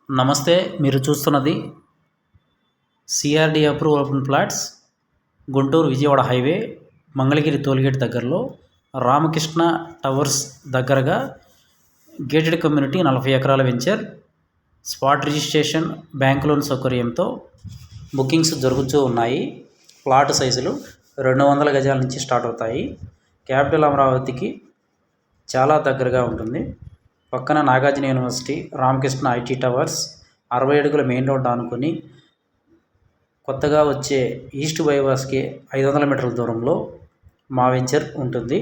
నమస్తే, మీరు చూస్తున్నది CRD approve open plots, Guntur Vijayawada highway, Mangalagiri tollgate దగ్గరలో రామకృష్ణ టవర్స్ దగ్గరగా గేటెడ్ కమ్యూనిటీ 40 ఎకరాల venture. Spot registration, bank loan సౌకర్యంతో బుకింగ్స్ జరుగుతూ ఉన్నాయి. ప్లాట్ సైజులు 200 గజాల నుంచి స్టార్ట్ అవుతాయి. క్యాపిటల్ అమరావతికి చాలా దగ్గరగా ఉంటుంది. పక్కన Nagarjuna university, Ramakrishna IT towers, 60 అడుగుల మెయిన్ రోడ్ ఆనుకొని కొత్తగా వచ్చే ఈస్ట్ బైపాస్కి 500 మీటర్ల దూరంలో మా వెంచర్ ఉంటుంది.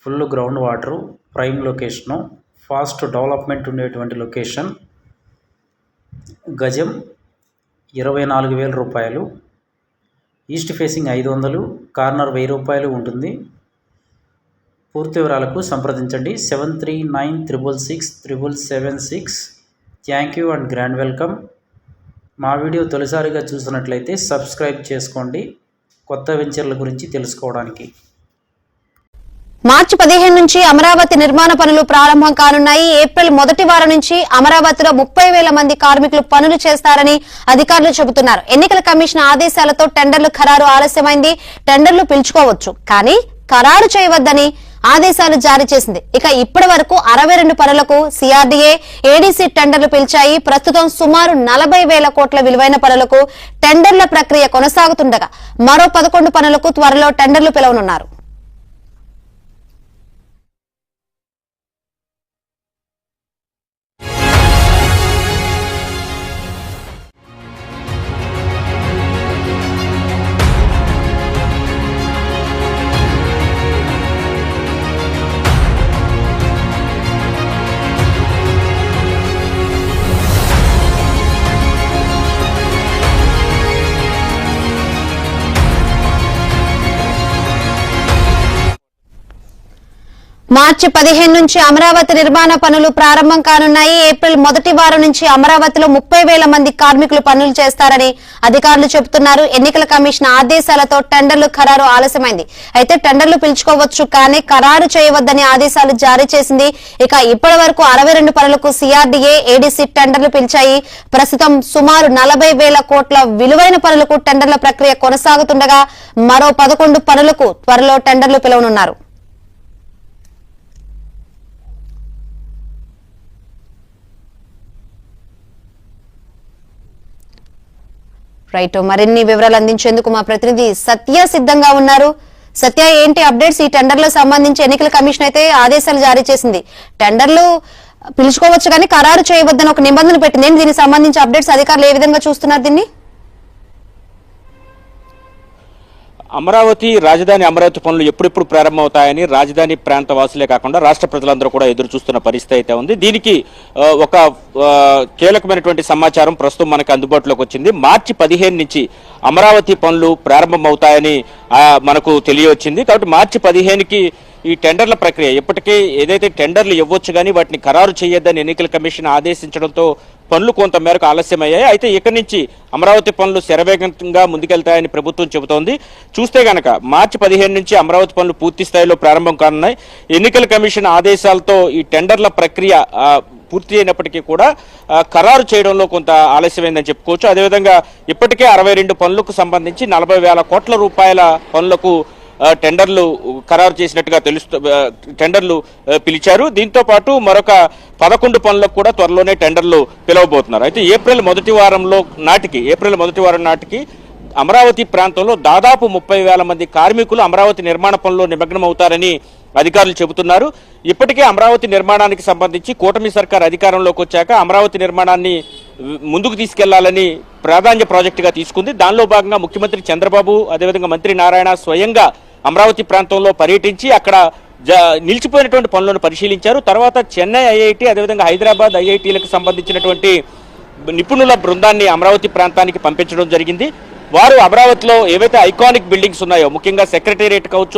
Full ground water, prime location, fast development ఉండేటువంటి లొకేషన్. గజం 24,000 రూపాయలు. ఈస్ట్ ఫేసింగ్ 500, కార్నర్ 1000 రూపాయలు ఉంటుంది. పూర్తి వివరాలకు సంప్రదించండి 7396667776. Thank you and grand welcome. మా వీడియో తొలిసారిగా చూసినట్లయితే సబ్స్క్రైబ్ చేసుకోండి కొత్త వెంచర్ల గురించి తెలుసుకోవడానికి. మార్చి 15 నుంచి అమరావతి నిర్మాణ పనులు ప్రారంభం కానున్నాయి. ఏప్రిల్ మొదటి వారం నుంచి అమరావతిలో 30,000 మంది కార్మికులు పనులు చేస్తారని అధికారులు చెబుతున్నారు. ఎన్నికల కమిషన్ ఆదేశాలతో టెండర్లు ఖరారు ఆలస్యమైంది. టెండర్లు పిలుచుకోవచ్చు, కానీ ఖరారు చేయవద్దని ఆదేశాలు జారీ చేసింది. ఇక ఇప్పటి వరకు 62 పనులకు సిఆర్డీఏ, ఏడీసీ టెండర్లు పిలిచాయి. ప్రస్తుతం సుమారు 40,000 కోట్ల విలువైన పనులకు టెండర్ల ప్రక్రియ కొనసాగుతుండగా మరో 11 పనులకు త్వరలో టెండర్లు పిలవనున్నారు. మార్చి 15 నుంచి అమరావతి నిర్మాణ పనులు ప్రారంభం కానున్నాయి. ఏప్రిల్ మొదటి వారం నుంచి అమరావతిలో 30,000 మంది కార్మికులు పనులు చేస్తారని అధికారులు చెబుతున్నారు. ఎన్నికల కమిషన్ ఆదేశాలతో టెండర్లు ఖరారు ఆలస్యమైంది. అయితే టెండర్లు పిలుచుకోవచ్చు, కానీ ఖరారు చేయవద్దని ఆదేశాలు జారీ చేసింది. ఇక ఇప్పటి వరకు 62 పనులకు సిఆర్డీఏ, ఏడీసీ టెండర్లు పిలిచాయి. ప్రస్తుతం సుమారు 40,000 కోట్ల విలువైన పనులకు టెండర్ల ప్రక్రియ కొనసాగుతుండగా మరో 11 పనులకు త్వరలో టెండర్లు పిలవనున్నారు. రైట్, మరిన్ని వివరాలు అందించేందుకు మా ప్రతినిధి సత్య సిద్ధంగా ఉన్నారు. సత్య, ఏంటి అప్డేట్స్? ఈ టెండర్లకు సంబంధించి ఎన్నికల కమిషన్ అయితే ఆదేశాలు జారీ చేసింది. టెండర్లు పిలుచుకోవచ్చు, కానీ ఖరారు చేయవద్దని ఒక నిబంధన పెట్టింది. దీనికి సంబంధించి అప్డేట్స్ అధికారులు ఏ విధంగా చూస్తున్నారు దీన్ని? రాజధాని అమరావతి పనులు ఎప్పుడెప్పుడు ప్రారంభమవుతాయని రాజధాని ప్రాంత వాసులే కాకుండా రాష్ట్ర ప్రజలందరూ కూడా ఎదురు చూస్తున్న పరిస్థితి అయితే ఉంది. దీనికి ఒక కీలకమైనటువంటి సమాచారం ప్రస్తుతం మనకు అందుబాటులోకి వచ్చింది. మార్చి 15 నుంచి అమరావతి పనులు ప్రారంభమవుతాయని మనకు తెలియవచ్చింది. కాబట్టి మార్చి 15కి ఈ టెండర్ల ప్రక్రియ, ఇప్పటికే ఏదైతే టెండర్లు ఇవ్వచ్చు కానీ వాటిని ఖరారు చేయొద్దని ఎన్నికల కమిషన్ ఆదేశించడంతో పనులు కొంత మేరకు ఆలస్యమయ్యాయి. అయితే ఇక్కడి నుంచి అమరావతి పనులు శరవేగంగా ముందుకెళ్తాయని ప్రభుత్వం చెబుతోంది. చూస్తే గనక మార్చి 15 నుంచి అమరావతి పనులు పూర్తి స్థాయిలో ప్రారంభం కానున్నాయి. ఎన్నికల కమిషన్ ఆదేశాలతో ఈ టెండర్ల ప్రక్రియ పూర్తి అయినప్పటికీ కూడా ఖరారు చేయడంలో కొంత ఆలస్యమైందని చెప్పుకోవచ్చు. అదేవిధంగా ఇప్పటికే 62 పనులకు సంబంధించి 40,000 కోట్ల రూపాయల పనులకు టెండర్లు ఖరారు చేసినట్టుగా టెండర్లు పిలిచారు. దీంతో పాటు మరొక 11 పనులకు కూడా త్వరలోనే టెండర్లు పిలవబోతున్నారు. అయితే ఏప్రిల్ మొదటి వారం నాటికి అమరావతి ప్రాంతంలో దాదాపు 30,000 మంది కార్మికులు అమరావతి నిర్మాణ పనుల్లో నిమగ్నం అవుతారని అధికారులు చెబుతున్నారు. ఇప్పటికే అమరావతి నిర్మాణానికి సంబంధించి కూటమి సర్కార్ అధికారంలోకి వచ్చాక అమరావతి నిర్మాణాన్ని ముందుకు తీసుకెళ్లాలని ప్రాధాన్య ప్రాజెక్టుగా తీసుకుంది. దానిలో భాగంగా ముఖ్యమంత్రి చంద్రబాబు, అదేవిధంగా మంత్రి నారాయణ స్వయంగా అమరావతి ప్రాంతంలో పర్యటించి అక్కడ నిలిచిపోయినటువంటి పనులను పరిశీలించారు. తర్వాత చెన్నై ఐఐటి, అదేవిధంగా హైదరాబాద్ ఐఐటీలకు సంబంధించినటువంటి నిపుణుల బృందాన్ని అమరావతి ప్రాంతానికి పంపించడం జరిగింది. వారు అమరావతిలో ఏవైతే ఐకానిక్ బిల్డింగ్స్ ఉన్నాయో, ముఖ్యంగా సెక్రటేరియట్ కావచ్చు,